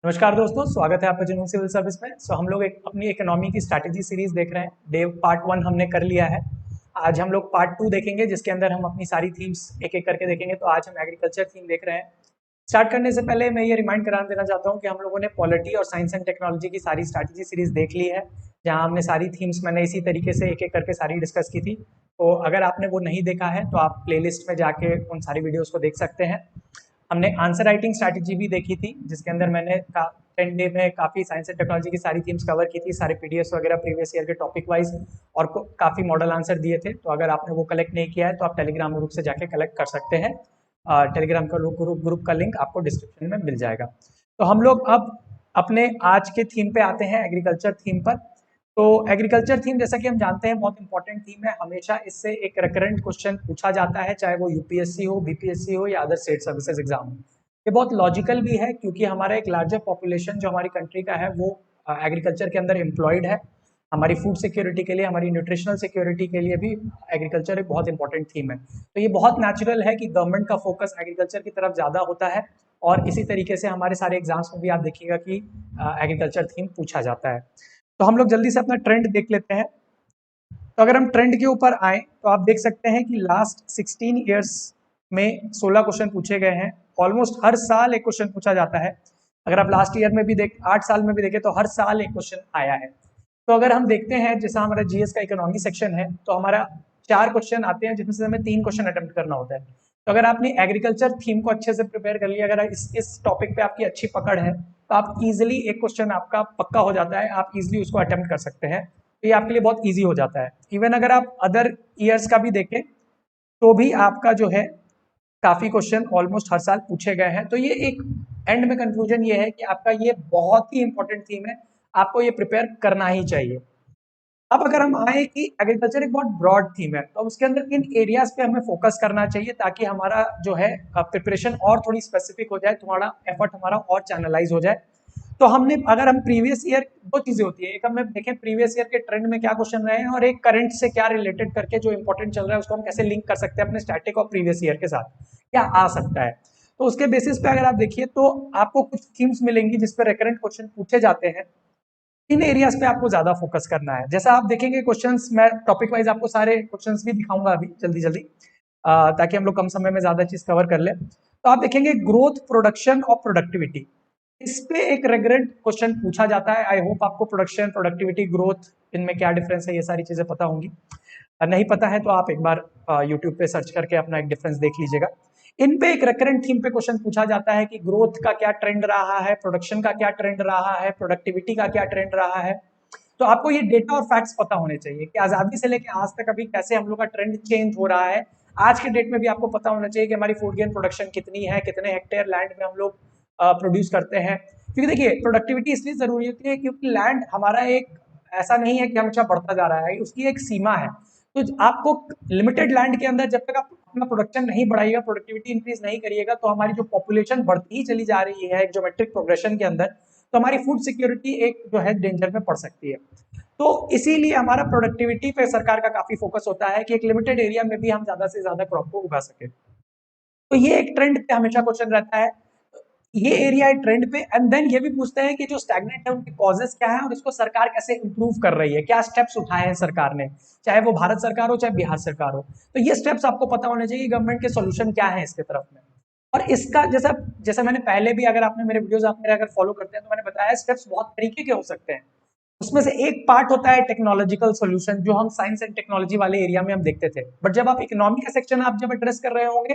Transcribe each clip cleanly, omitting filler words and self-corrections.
नमस्कार दोस्तों, स्वागत है आपका जुनून सिविल सर्विस में। हम लोग अपनी इकोनॉमी की स्ट्रैटेजी सीरीज देख रहे हैं। डे पार्ट 1 हमने कर लिया है। आज हम लोग पार्ट 2 देखेंगे, जिसके अंदर हम अपनी सारी थीम्स एक एक करके देखेंगे। तो आज हम एग्रीकल्चर थीम देख रहे हैं। स्टार्ट करने से पहले मैं ये रिमाइंड करा देना चाहता हूँ कि हम लोगों ने पॉलिटी और साइंस एंड टेक्नोलॉजी की सारी स्ट्रैटेजी सीरीज देख ली है, जहाँ हमने सारी थीम्स मैंने इसी तरीके से एक एक करके सारी डिस्कस की थी। तो अगर आपने वो नहीं देखा है तो आप प्लेलिस्ट में जाके उन सारी वीडियोस को देख सकते हैं। हमने आंसर राइटिंग स्ट्रैटेजी भी देखी थी, जिसके अंदर मैंने 10 डे में काफ़ी साइंस एंड टेक्नोलॉजी की सारी थीम्स कवर की थी, सारे पीडीएफ वगैरह प्रीवियस ईयर के टॉपिक वाइज, और काफ़ी मॉडल आंसर दिए थे। तो अगर आपने वो कलेक्ट नहीं किया है तो आप टेलीग्राम ग्रुप से जाके कलेक्ट कर सकते हैं। टेलीग्राम का ग्रुप का लिंक आपको डिस्क्रिप्शन में मिल जाएगा। तो हम लोग अब अपने आज के थीम पे आते हैं, एग्रीकल्चर थीम पर। तो एग्रीकल्चर थीम, जैसा कि हम जानते हैं, बहुत इंपॉर्टेंट थीम है। हमेशा इससे एक रिकरेंट क्वेश्चन पूछा जाता है, चाहे वो यूपीएससी हो, बीपीएससी हो या अदर स्टेट सर्विसेज एग्जाम हो। ये बहुत लॉजिकल भी है, क्योंकि हमारा एक लार्जर पॉपुलेशन जो हमारी कंट्री का है वो एग्रीकल्चर के अंदर एम्प्लॉयड है। हमारी फूड सिक्योरिटी के लिए, हमारी न्यूट्रिशनल सिक्योरिटी के लिए भी एग्रीकल्चर एक बहुत इंपॉर्टेंट थीम है। तो ये बहुत नेचुरल है कि गवर्नमेंट का फोकस एग्रीकल्चर की तरफ ज़्यादा होता है, और इसी तरीके से हमारे सारे एग्जाम्स में भी आप देखिएगा कि एग्रीकल्चर थीम पूछा जाता है। तो हम लोग जल्दी से अपना ट्रेंड देख लेते हैं। तो अगर हम ट्रेंड के ऊपर आए तो आप देख सकते हैं कि लास्ट 16 ईयर्स में 16 क्वेश्चन पूछे गए हैं। ऑलमोस्ट हर साल एक क्वेश्चन पूछा जाता है। अगर आप लास्ट ईयर में भी 8 साल में भी देखें तो हर साल एक क्वेश्चन आया है। तो अगर हम देखते हैं, जैसा हमारा जीएस का इकोनॉमी सेक्शन है, तो हमारा 4 क्वेश्चन आते हैं, जिसमें से हमें 3 क्वेश्चन अटेम्प्ट करना होता है। तो अगर आपने एग्रीकल्चर थीम को अच्छे से प्रिपेयर कर लिया, अगर इस टॉपिक पे आपकी अच्छी पकड़ है, तो आप इजिली एक क्वेश्चन आपका पक्का हो जाता है, आप इजिली उसको अटेम्प्ट कर सकते हैं। तो ये आपके लिए बहुत ईजी हो जाता है। इवन अगर आप अदर ईयर्स का भी देखें तो भी आपका जो है काफ़ी क्वेश्चन ऑलमोस्ट हर साल पूछे गए हैं। तो ये एक एंड में कंक्लूजन ये है कि आपका ये बहुत ही इंपॉर्टेंट थीम है, आपको ये प्रिपेयर करना ही चाहिए। अब अगर हम आए कि एग्रीकल्चर एक बहुत ब्रॉड थीम है, तो उसके अंदर किन एरियाज पे हमें फोकस करना चाहिए, ताकि हमारा जो है प्रिपरेशन और थोड़ी स्पेसिफिक हो जाए, थोड़ा एफर्ट हमारा और चैनलाइज हो जाए। तो हमने, अगर हम प्रीवियस ईयर, दो चीजें होती है, एक हम देखें प्रीवियस ईयर के ट्रेंड में क्या क्वेश्चन रहे हैं, और एक करंट से क्या रिलेटेड करके जो इंपॉर्टेंट चल रहा है उसको हम कैसे लिंक कर सकते हैं अपने स्टैटिक और प्रीवियस ईयर के साथ, क्या आ सकता है। तो उसके बेसिस पे अगर आप देखिए तो आपको कुछ थीम्स मिलेंगी जिस पर रिकरेंट क्वेश्चन पूछे जाते हैं। इन एरियाज पे आपको ज्यादा फोकस करना है। जैसा आप देखेंगे क्वेश्चंस, मैं टॉपिक वाइज आपको सारे क्वेश्चंस भी दिखाऊंगा अभी जल्दी जल्दी, ताकि हम लोग कम समय में ज्यादा चीज कवर कर ले। तो आप देखेंगे ग्रोथ, प्रोडक्शन और प्रोडक्टिविटी, इस पे एक रेगुलर क्वेश्चन पूछा जाता है। आई होप आपको प्रोडक्शन, प्रोडक्टिविटी, ग्रोथ, इनमें क्या डिफरेंस है, ये सारी चीजें पता होंगी। नहीं पता है तो आप एक बार यूट्यूब पे सर्च करके अपना एक डिफरेंस देख लीजिएगा। इन पे एक रेकरेंट थीम पे क्वेश्चन पूछा जाता है कि ग्रोथ का क्या ट्रेंड रहा है, प्रोडक्शन का क्या ट्रेंड रहा है, प्रोडक्टिविटी का क्या ट्रेंड रहा है। तो आपको ये डेटा और फैक्ट्स पता होने चाहिए कि आजादी से लेकर आज तक अभी कैसे हम लोग का ट्रेंड चेंज हो रहा है। आज के डेट में भी आपको पता होना चाहिए कि हमारी फूड गेन प्रोडक्शन कितनी है, कितने हेक्टेयर लैंड में हम लोग प्रोड्यूस करते हैं। क्योंकि देखिए, प्रोडक्टिविटी इसलिए जरूरी होती है क्योंकि लैंड हमारा एक ऐसा नहीं है कि हमेशा बढ़ता जा रहा है, उसकी एक सीमा है। तो आपको लिमिटेड लैंड के अंदर जब तक आप अपना प्रोडक्शन नहीं बढ़ाइएगा, प्रोडक्टिविटी इंक्रीज नहीं करिएगा, तो हमारी जो पॉपुलेशन बढ़ती ही चली जा रही है एक ज्योमेट्रिक प्रोग्रेशन के अंदर, तो हमारी फूड सिक्योरिटी एक जो है डेंजर में पड़ सकती है। तो इसीलिए हमारा प्रोडक्टिविटी पे सरकार का काफी फोकस होता है कि एक लिमिटेड एरिया में भी हम ज्यादा से ज्यादा क्रॉप को उगा सके। तो ये एक ट्रेंड पे हमेशा क्वेश्चन रहता है, ये एरिया है ट्रेंड पे। एंड देन ये भी पूछते हैं कि जो स्टैग्नेंट है उनके कॉजेस क्या है और इसको सरकार कैसे इंप्रूव कर रही है, क्या स्टेप्स उठाए हैं सरकार ने, चाहे वो भारत सरकार हो चाहे बिहार सरकार हो। तो ये स्टेप्स आपको पता होने चाहिए, गवर्नमेंट के सोल्यूशन क्या है इसके तरफ में। और इसका जैसा जैसा मैंने पहले भी, अगर आपने मेरे वीडियोस आप मेरे अगर फॉलो करते हैं तो मैंने बताया स्टेप्स बहुत तरीके के हो सकते हैं। उसमें से एक पार्ट होता है टेक्नोलॉजिकल सॉल्यूशन, जो हम साइंस एंड टेक्नोलॉजी वाले एरिया में हम देखते थे। बट जब आप इकोनॉमी का सेक्शन आप जब एड्रेस कर रहे होंगे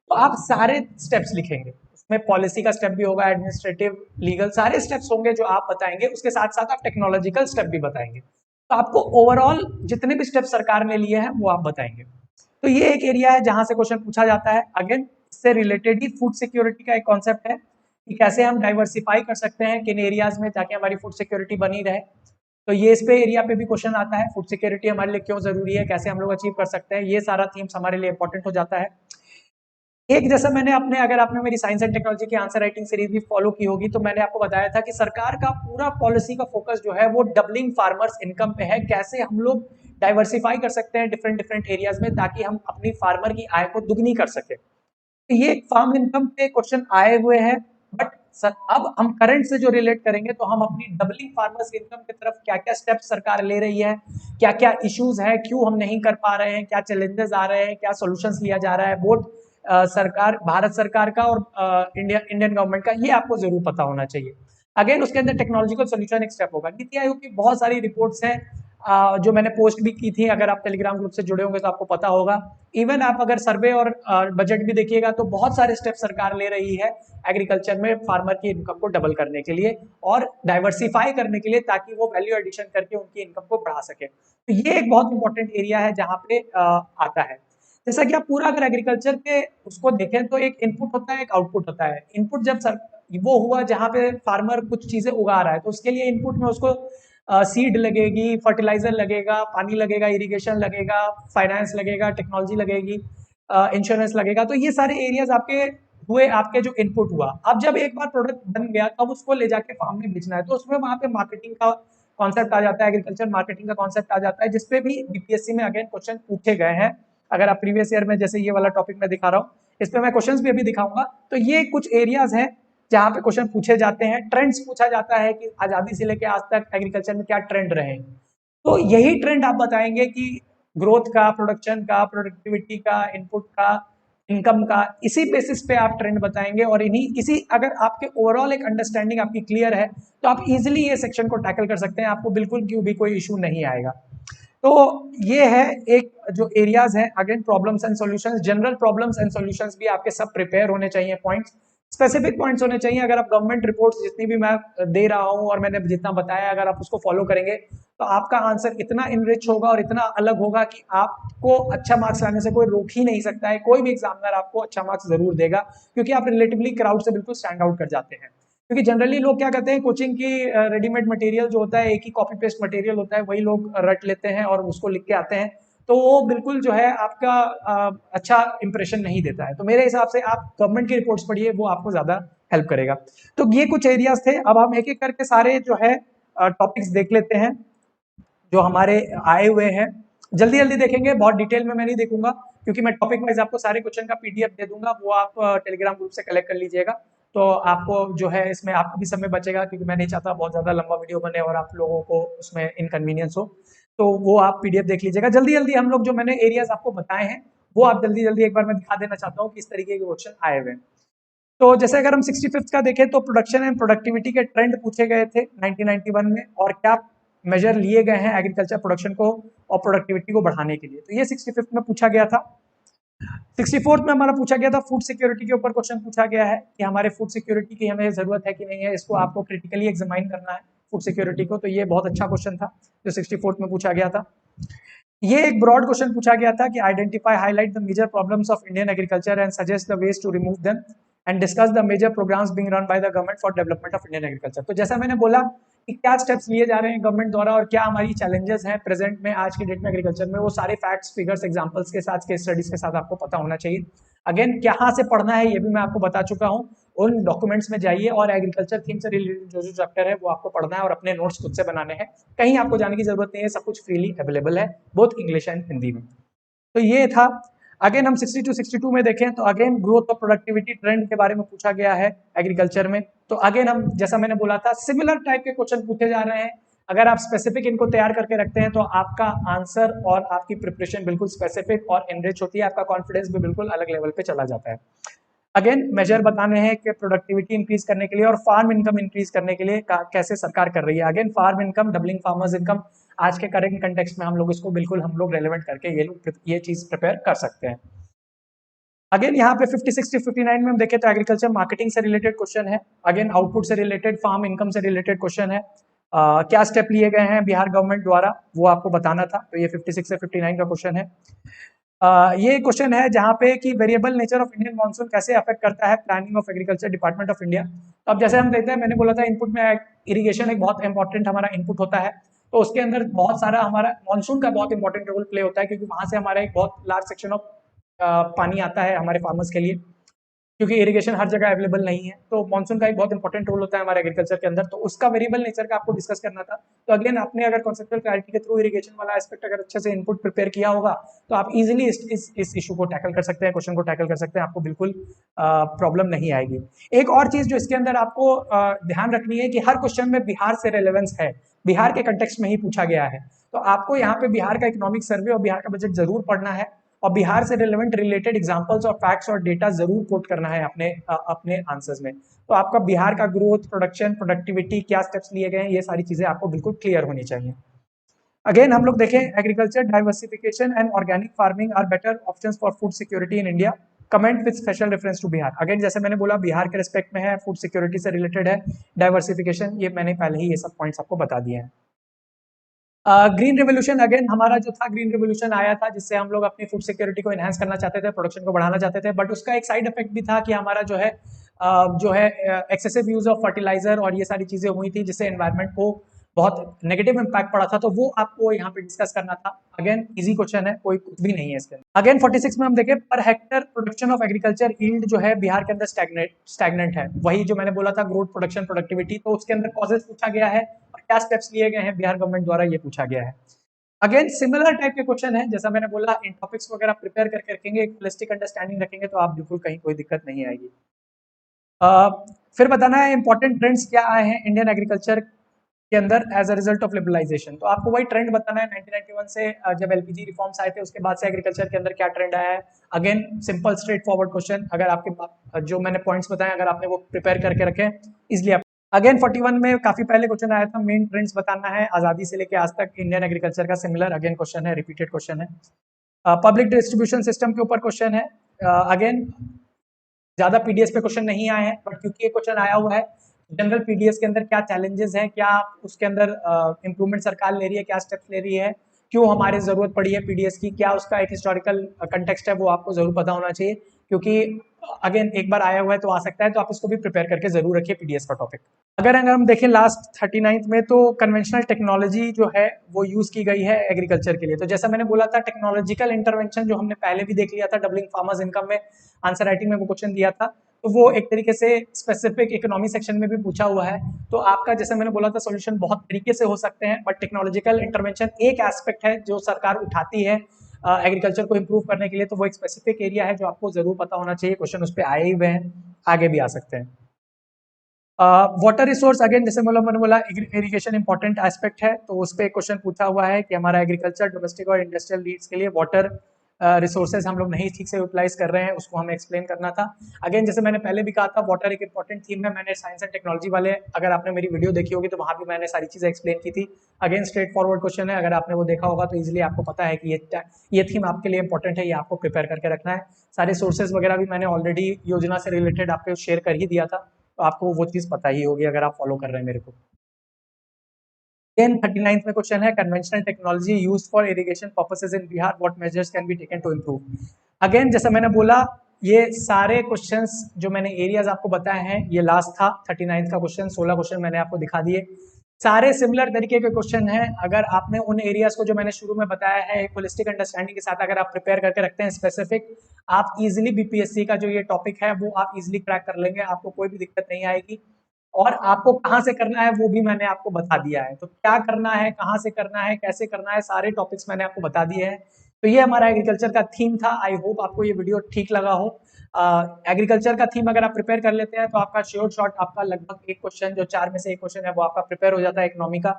तो आप सारे स्टेप्स लिखेंगे, उसमें पॉलिसी का स्टेप भी होगा, एडमिनिस्ट्रेटिव, लीगल, सारे स्टेप्स होंगे जो आप बताएंगे। उसके साथ साथ आप टेक्नोलॉजिकल स्टेप भी बताएंगे। तो आपको ओवरऑल जितने भी स्टेप सरकार ने लिए हैं वो आप बताएंगे। तो ये एक एरिया है जहां से क्वेश्चन पूछा जाता है। अगेन, इससे रिलेटेड ही फूड सिक्योरिटी का एक कॉन्सेप्ट है कि कैसे हम डाइवर्सिफाई कर सकते हैं किन एरियाज में, ताकि हमारी फूड सिक्योरिटी बनी रहे। तो ये इस पे एरिया पे भी क्वेश्चन आता है, फूड सिक्योरिटी हमारे लिए क्यों जरूरी है, कैसे हम लोग अचीव कर सकते हैं। ये सारा थीम्स हमारे लिए इंपॉर्टेंट हो जाता है। एक, जैसा मैंने अपने, अगर आपने मेरी साइंस एंड टेक्नोलॉजी की आंसर राइटिंग सीरीज भी फॉलो की होगी तो मैंने आपको बताया था कि सरकार का पूरा पॉलिसी का फोकस जो है वो डबलिंग फार्मर्स इनकम पे है। कैसे हम लोग डाइवर्सिफाई कर सकते हैं डिफरेंट डिफरेंट एरियाज में, ताकि हम अपनी फार्मर की आय को दुगनी कर सके। तो ये फार्म इनकम पे क्वेश्चन आए हुए हैं, बट अब हम करंट से जो रिलेट करेंगे तो हम अपनी डबलिंग फार्मर्स इनकम की तरफ क्या क्या स्टेप सरकार ले रही है, क्या क्या इश्यूज है, क्यों हम नहीं कर पा रहे हैं, क्या चैलेंजेस आ रहे हैं, क्या सॉल्यूशंस लिया जा रहा है बोथ सरकार, भारत सरकार का और इंडियन गवर्नमेंट का, ये आपको जरूर पता होना चाहिए। अगेन उसके अंदर टेक्नोलॉजिकल सोल्यूशन एक स्टेप होगा। नीति आयोग की बहुत सारी रिपोर्ट्स हैं जो मैंने पोस्ट भी की थी, अगर आप टेलीग्राम ग्रुप से जुड़े होंगे तो आपको पता होगा। इवन आप अगर सर्वे और बजट भी देखिएगा तो बहुत सारे स्टेप सरकार ले रही है एग्रीकल्चर में फार्मर की इनकम को डबल करने के लिए और डाइवर्सिफाई करने के लिए, ताकि वो वैल्यू एडिशन करके उनकी इनकम को बढ़ा सके। तो ये एक बहुत इंपॉर्टेंट एरिया है जहाँ पे आता है। जैसा कि आप पूरा अगर एग्रीकल्चर के उसको देखें तो एक इनपुट होता है, एक आउटपुट होता है। इनपुट जब वो हुआ जहाँ पे फार्मर कुछ चीजें उगा रहा है, तो उसके लिए इनपुट में उसको सीड लगेगी, फर्टिलाइजर लगेगा, पानी लगेगा, इरिगेशन लगेगा, फाइनेंस लगेगा, टेक्नोलॉजी लगेगी, इंश्योरेंस लगेगा। तो ये सारे एरियाज आपके हुए, आपके जो इनपुट हुआ। अब जब एक बार प्रोडक्ट बन गया तब उसको ले जाके फार्म में बेचना है, तो उसमें वहां पे मार्केटिंग का कॉन्सेप्ट आ जाता है, एग्रीकल्चर मार्केटिंग का कॉन्सेप्ट आ जाता है, जिसपे भी बीपीएससी में अगेन क्वेश्चन पूछे गए हैं। अगर आप प्रीवियस ईयर में जैसे ये वाला टॉपिक मैं दिखा रहा हूँ, इस पे मैं क्वेश्चंस भी अभी दिखाऊंगा। तो ये कुछ एरियाज हैं जहाँ पे क्वेश्चन पूछे जाते हैं। ट्रेंड्स पूछा जाता है कि आजादी से लेकर आज तक एग्रीकल्चर में क्या ट्रेंड रहे, तो यही ट्रेंड आप बताएंगे कि ग्रोथ का, प्रोडक्शन का, प्रोडक्टिविटी का, इनपुट का, इनकम का, इसी बेसिस पे आप ट्रेंड बताएंगे। और इन्हीं इसी अगर आपके ओवरऑल एक अंडरस्टैंडिंग आपकी क्लियर है तो आप इजीली ये सेक्शन को टैकल कर सकते हैं, आपको बिल्कुल क्यों भी कोई इशू नहीं आएगा। तो ये है एक जो एरियाज है, again problems and solutions, general problems and solutions भी आपके सब प्रिपेयर होने चाहिए, पॉइंट्स, स्पेसिफिक पॉइंट्स होने चाहिए। अगर आप गवर्नमेंट रिपोर्ट्स जितनी भी मैं दे रहा हूं और मैंने जितना बताया, अगर आप उसको फॉलो करेंगे तो आपका आंसर इतना इनरिच होगा और इतना अलग होगा कि आपको अच्छा मार्क्स लाने से कोई रोक ही नहीं सकता है। कोई भी एग्जामिनर आपको अच्छा मार्क्स जरूर देगा, क्योंकि आप रिलेटिवली क्राउड से बिल्कुल स्टैंड आउट कर जाते हैं। क्योंकि जनरली लोग क्या करते हैं, कोचिंग की रेडीमेड मटेरियल जो होता है, एक ही कॉपी पेस्ट मटेरियल होता है, वही लोग रट लेते हैं और उसको लिख के आते हैं, तो वो बिल्कुल जो है आपका अच्छा इंप्रेशन नहीं देता है। तो मेरे हिसाब से आप गवर्नमेंट की रिपोर्ट्स पढ़िए, वो आपको ज्यादा हेल्प करेगा। तो ये कुछ एरियाज थे। अब हम एक एक करके सारे जो है टॉपिक्स देख लेते हैं जो हमारे आए हुए हैं। जल्दी जल्दी देखेंगे, बहुत डिटेल में मैं नहीं देखूंगा, क्योंकि मैं टॉपिक वाइज आपको सारे क्वेश्चन का पीडीएफ दे दूंगा, वो आप टेलीग्राम ग्रुप से कलेक्ट कर लीजिएगा। तो आपको जो है इसमें आपको भी समय बचेगा, क्योंकि मैं नहीं चाहता बहुत ज्यादा लंबा वीडियो बने और आप लोगों को उसमें इनकन्वीनियंस हो। तो वो आप पीडीएफ देख लीजिएगा। जल्दी जल्दी हम लोग जो मैंने एरियाज आपको बताए हैं वो आप जल्दी जल्दी एक बार मैं दिखा देना चाहता हूँ किस तरीके के क्वेश्चन आए हुए हैं। तो जैसे अगर हम 65th का देखें तो प्रोडक्शन एंड प्रोडक्टिविटी के ट्रेंड पूछे गए थे 1991 में, और क्या मेजर लिए गए हैं एग्रीकल्चर प्रोडक्शन को और प्रोडक्टिविटी को बढ़ाने के लिए, तो ये 65th में पूछा गया था। 64th में हमारा पूछा गया था फूड सिक्योरिटी के ऊपर क्वेश्चन पूछा गया है कि हमारे फूड सिक्योरिटी की हमें जरूरत है कि नहीं है, इसको आपको क्रिटिकली एग्जामाइन करना है फूड सिक्योरिटी को। तो ये बहुत अच्छा क्वेश्चन था जो 64th में पूछा गया था। ये एक ब्रॉड क्वेश्चन पूछा गया था कि identify highlight the major problems of Indian agriculture and suggest the ways to remove them and discuss the major programmes being run by the government for development of Indian agriculture. तो जैसा मैंने बोला कि क्या स्टेप्स लिए जा रहे हैं गवर्नमेंट द्वारा और क्या हमारी चैलेंजेस हैं प्रेजेंट में आज की डेट में एग्रीकल्चर में, वो सारे फैक्ट्स, फिगर्स, एग्जांपल्स के साथ, केस स्टडीज के साथ आपको पता होना चाहिए। अगेन कहाँ से पढ़ना है ये भी मैं आपको बता चुका हूँ, उन डॉक्यूमेंट्स में जाइए और एग्रीकल्चर थीम से रिलेटेड जो जो चैप्टर है वो आपको पढ़ना है और अपने नोट्स खुद से बनाने हैं। कहीं आपको जाने की जरूरत नहीं है, सब कुछ फ्रीली अवेलेबल है बोथ इंग्लिश एंड हिंदी में। तो ये था। अगेन हम 62 में देखें तो अगेन ग्रोथ और प्रोडक्टिविटी ट्रेंड के बारे में पूछा गया है एग्रीकल्चर में। तो अगेन हम जैसा मैंने बोला था सिमिलर टाइप के क्वेश्चन पूछे जा रहे हैं। अगर आप स्पेसिफिक इनको तैयार करके रखते हैं तो आपका आंसर और आपकी प्रिपरेशन बिल्कुल स्पेसिफिक और एनरिच होती है, आपका कॉन्फिडेंस भी बिल्कुल अलग लेवल पे चला जाता है। अगेन मेजर बताने हैं कि प्रोडक्टिविटी इंक्रीज करने के लिए और फार्म इनकम इंक्रीज करने के लिए कैसे सरकार कर रही है। Again farm income, doubling farmers income, आज के करंट कंटेक्स्ट में हम लोग इसको बिल्कुल हम लोग रेलेवेंट करके ये चीज प्रिपेयर कर सकते हैं। अगेन यहाँ पे 56 से 59 में हम देखें तो एग्रीकल्चर मार्केटिंग से रिलेटेड क्वेश्चन है। अगेन आउटपुट से रिलेटेड, फार्म इनकम से रिलेटेड क्वेश्चन है। क्या स्टेप लिए गए हैं बिहार गवर्नमेंट द्वारा वो आपको बताना था। तो ये 56 से 59 का क्वेश्चन है। ये क्वेश्चन है जहाँ पे कि variable nature of Indian monsoon कैसे अफेक्ट करता है planning of agriculture department of India. तो अब जैसे हम देखते हैं, मैंने बोला था इनपुट में इरिगेशन एक बहुत इंपॉर्टेंट हमारा इनपुट होता है, तो उसके अंदर बहुत सारा हमारा मानसून का बहुत इंपॉर्टेंट रोल प्ले होता है, क्योंकि वहां से हमारा एक बहुत लार्ज सेक्शन ऑफ पानी आता है हमारे फार्मर्स के लिए। क्योंकि इरिगेशन हर जगह अवेलेबल नहीं है। तो मानसून का एक बहुत इंपॉर्टेंट रोल होता है हमारे एग्रीकल्चर के अंदर, तो उसका वेरिएबल नेचर का आपको डिस्कस करना था। तो अगेन आपने अगर कॉन्सेप्चुअल क्लैरिटी के थ्रू इरिगेशन वाला एस्पेक्ट अगर अच्छे से इनपुट प्रिपेयर किया होगा तो आप इजीली इस इशू को टैकल कर सकते हैं, क्वेश्चन को टैकल कर सकते हैं, आपको बिल्कुल प्रॉब्लम नहीं आएगी। एक और चीज जो इसके अंदर आपको ध्यान रखनी है कि हर क्वेश्चन में बिहार से रेलेवेंस है, बिहार के कंटेक्स्ट में ही पूछा गया है। तो आपको यहाँ पे बिहार का इकोनॉमिक सर्वे और बिहार का बजट जरूर पढ़ना है और बिहार से रिलेवेंट रिलेटेड एग्जांपल्स और फैक्ट्स और डेटा जरूर कोट करना है अपने आंसर्स में। तो आपका बिहार का ग्रोथ, प्रोडक्शन, प्रोडक्टिविटी, क्या स्टेप्स लिए गए हैं, ये सारी चीजें आपको बिल्कुल क्लियर होनी चाहिए। अगेन हम लोग देखें agriculture diversification and organic farming are better options for food security in India, comment with special reference to Bihar. Again जैसे मैंने बोला बिहार के रिस्पेक्ट में है, फूड सिक्योरिटी से रिलेटेड है, डाइवर्सिफिकेशन, ये मैंने पहले ही ये सब पॉइंट्स आपको बता दिए हैं। ग्रीन रेवोल्यूशन, अगेन हमारा जो था ग्रीन रेवोल्यूशन आया था जिससे हम लोग अपनी फूड सिक्योरिटी को एनहांस करना चाहते थे, प्रोडक्शन को बढ़ाना चाहते थे, बट उसका एक साइड इफेक्ट भी था कि हमारा जो है एक्सेसिव यूज ऑफ फर्टिलाइजर और ये सारी चीजें हुई थी जिससे एनवायरनमेंट को बहुत नेगेटिव इंपैक्ट पड़ा था। तो वो आपको यहाँ पे डिस्कस करना था। अगेन इजी क्वेश्चन है, कोई कुछ भी नहीं है इसके अंदर। अगेन 46 में हम देखें per hectare production of agriculture yield जो है बिहार के अंदर स्टैग्नेंट है, वही जो मैंने बोला था ग्रोथ, प्रोडक्शन, प्रोडक्टिविटी, तो उसके अंदर कॉजेस पूछा गया है और क्या स्टेप्स लिए गए हैं बिहार गवर्नमेंट द्वारा, ये पूछा गया है। अगेन सिमिलर टाइप के क्वेश्चन है, जैसा मैंने बोला इन टॉपिक्स वगैरह प्रिपेयर करके रखेंगे, एक होलिस्टिक अंडरस्टैंडिंग रखेंगे तो आप बिल्कुल कहीं कोई दिक्कत नहीं आएगी। फिर बताना है इंपॉर्टेंट ट्रेंड्स क्या आए हैं इंडियन एग्रीकल्चर के अंदर as a result of liberalisation. तो आपको वही ट्रेंड बताना है 1991 से जब एलपीजी रिफॉर्म्स आए थे उसके बाद से एग्रीकल्चर के अंदर क्या ट्रेंड आया है। Again simple straight forward question, अगर आपके जो मैंने पॉइंट्स बताए अगर आपने वो प्रिपेयर करके रखे इसलिए आप। अगेन 41 में काफी पहले क्वेश्चन आया था, मेन ट्रेंड्स बताना है आजादी से लेके आज तक इंडियन एग्रीकल्चर का, सिमिलर अगेन क्वेश्चन है, रिपीटेड क्वेश्चन है। पब्लिक डिस्ट्रीब्यूशन सिस्टम के ऊपर क्वेश्चन है। अगेन ज्यादा पीडीएस पे क्वेश्चन नहीं आए हैं बट क्योंकि ये क्वेश्चन आया हुआ है, जनरल पीडीएस के अंदर क्या चैलेंजेस हैं, क्या उसके अंदर इंप्रूवमेंट सरकार ले रही है, क्या स्टेप्स ले रही है, क्यों हमारी जरूरत पड़ी है पीडीएस की, क्या उसका एक हिस्टोरिकल कंटेक्स्ट है, वो आपको जरूर पता होना चाहिए क्योंकि अगेन एक बार आया हुआ है तो आ सकता है, तो आप इसको भी प्रिपेयर करके जरूर रखिए पीडीएस का टॉपिक। अगर हम देखें लास्ट 39 में तो कन्वेंशनल टेक्नोलॉजी जो है वो यूज की गई है एग्रीकल्चर के लिए। तो जैसा मैंने बोला था टेक्नोलॉजिकल इंटरवेंशन जो हमने पहले भी देख लिया था डबलिंग फार्मर्स इनकम में, आंसर राइटिंग में वो क्वेश्चन दिया था, तो वो एक तरीके से स्पेसिफिक इकोनॉमी सेक्शन में भी पूछा हुआ है। तो आपका जैसे मैंने बोला था सॉल्यूशन बहुत तरीके से हो सकते हैं बट टेक्नोलॉजिकल इंटरवेंशन एक एस्पेक्ट है जो सरकार उठाती है एग्रीकल्चर को इंप्रूव करने के लिए, तो वो एक स्पेसिफिक एरिया है जो आपको जरूर पता होना चाहिए, क्वेश्चन उस पर आए ही हुए हैं, आगे भी आ सकते हैं। वाटर रिसोर्स, अगेन जैसे मैंने बोला इरिगेशन इंपॉर्टेंट एस्पेक्ट है, तो उस पर क्वेश्चन पूछा हुआ है कि हमारा एग्रीकल्चर डोमेस्टिक और इंडस्ट्रियल नीड्स के लिए वाटर रिसोर्सेज हम लोग नहीं ठीक से यूटिलाइज कर रहे हैं, उसको हमें एक्सप्लेन करना था। अगेन जैसे मैंने पहले भी कहा था वाटर एक इंपॉर्टेंट थीम है, मैंने साइंस एंड टेक्नोलॉजी वाले अगर आपने मेरी वीडियो देखी होगी तो वहां भी मैंने सारी चीजें एक्सप्लेन की थी। अगेन स्ट्रेट फॉरवर्ड क्वेश्चन है, अगर आपने वो देखा होगा तो इजिली आपको पता है कि ये थीम आपके लिए इंपॉर्टेंट है, ये आपको प्रिपेयर करके रखना है। सारे सोर्सेज वगैरह भी मैंने ऑलरेडी योजना से रिलेटेड आपको शेयर कर ही दिया था, तो आपको वो चीज पता ही होगी अगर आप फॉलो कर रहे हैं मेरे को। 39th में क्वेश्चन है conventional technology used for irrigation purposes in Bihar, what measures can be taken to improve. Again जैसा मैंने बोला ये सारे क्वेश्चंस जो मैंने एरियाज आपको बताए हैं, ये लास्ट था 39th का क्वेश्चन, 16 क्वेश्चन मैंने आपको दिखा दिए, सारे सिमिलर तरीके के क्वेश्चन हैं। अगर आपने उन एरियाज को जो मैंने शुरू में बताया है एक होलिस्टिक अंडरस्टैंडिंग के साथ अगर आप प्रिपेयर करके रखते हैं स्पेसिफिक, आप इजीली बीपीएससी का जो ये टॉपिक है वो आप इजीली क्रैक कर लेंगे, आपको कोई भी दिक्कत नहीं आएगी। और आपको कहाँ से करना है वो भी मैंने आपको बता दिया है, तो क्या करना है, कहाँ से करना है, कैसे करना है, सारे टॉपिक्स मैंने आपको बता दिए हैं। तो ये हमारा एग्रीकल्चर का थीम था, आई होप आपको ये वीडियो ठीक लगा हो। एग्रीकल्चर का थीम अगर आप प्रिपेयर कर लेते हैं तो आपका श्योर शॉट आपका लगभग एक क्वेश्चन जो 4 में से एक क्वेश्चन है वो आपका प्रिपेयर हो जाता है इकोनॉमी का।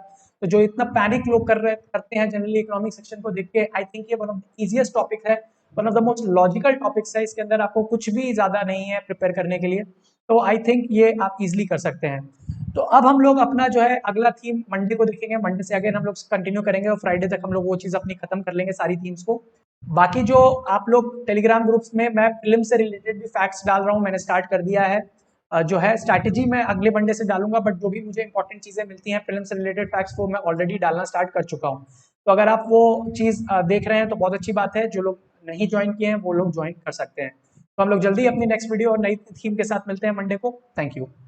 तो जो इतना पैनिक लोग करते हैं जनरली इकोनॉमिक सेक्शन को देख के, आई थिंक ये one of the easiest topic है, one of the most logical topics है, इसके अंदर आपको कुछ भी ज्यादा नहीं है प्रिपेयर करने के लिए, तो आई थिंक ये आप इजिली कर सकते हैं। तो अब हम लोग अपना जो है अगला थीम मंडे को देखेंगे, मंडे से अगेन हम लोग कंटिन्यू करेंगे और फ्राइडे तक हम लोग वो चीज अपनी खत्म कर लेंगे सारी थीम्स को। बाकी जो आप लोग टेलीग्राम ग्रुप्स में मैं फिल्म से रिलेटेड भी फैक्ट्स डाल रहा हूँ, मैंने स्टार्ट कर दिया है, जो है स्ट्रैटेजी मैं अगले मंडे से डालूंगा, बट जो भी मुझे इंपॉर्टेंट चीजें मिलती हैं फिल्म से रिलेटेड फैक्ट्स वो मैं ऑलरेडी डालना स्टार्ट कर चुका हूँ। तो अगर आप वो चीज देख रहे हैं तो बहुत अच्छी बात है, जो लोग नहीं ज्वाइन किए हैं वो लोग ज्वाइन कर सकते हैं। तो हम लोग जल्दी अपनी नेक्स्ट वीडियो और नई थीम के साथ मिलते हैं मंडे को। Thank you.